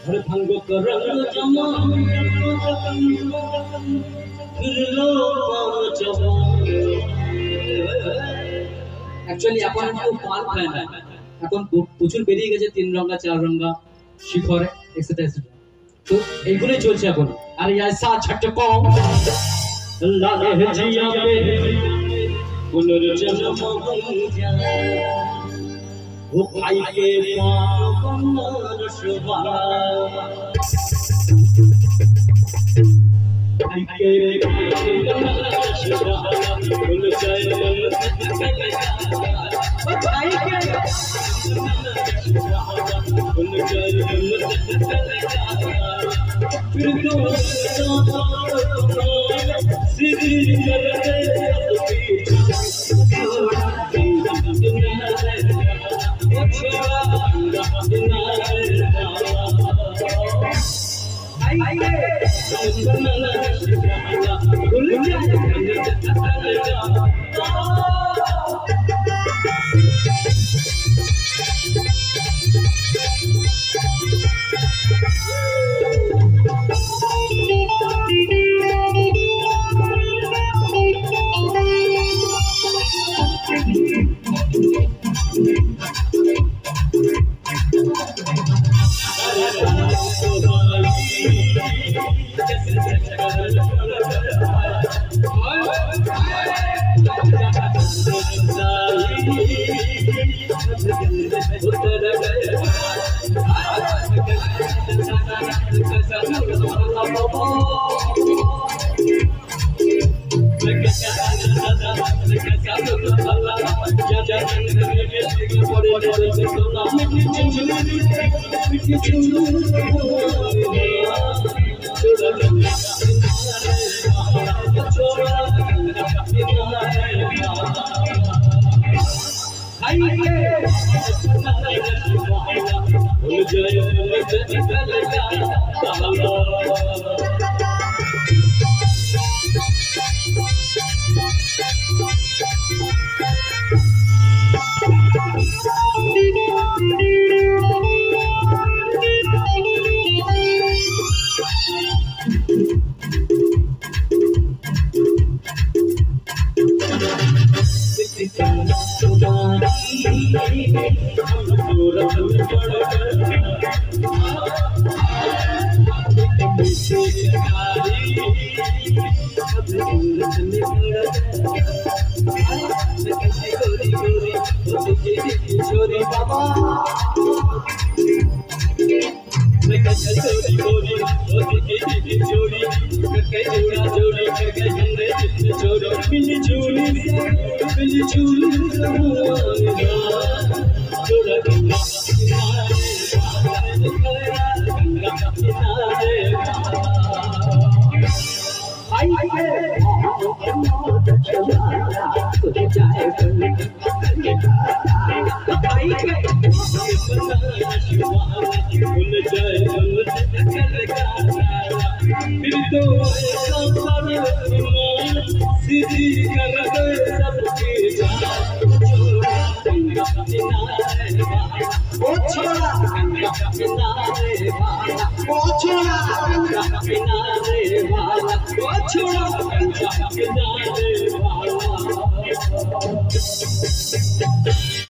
हर भंग करंग जमा फिरलो पान जवान एक्चुअली এখন কেউ পান খায় না এখন প্রচুর বেরিয়ে গেছে তিন রঙা চার রঙা শিখরে এক্সেট্রা এক্সেট্রা তো এইগুলোই চলছে এখন আর ऐसा झटको लाले जिया पे पुनर्जन्म हो जाए वो भाई के पावन शुभा भाई के पावन शुभा भूल जाए भाई के भूल जाए फिर तो सिरी करते छोड़ा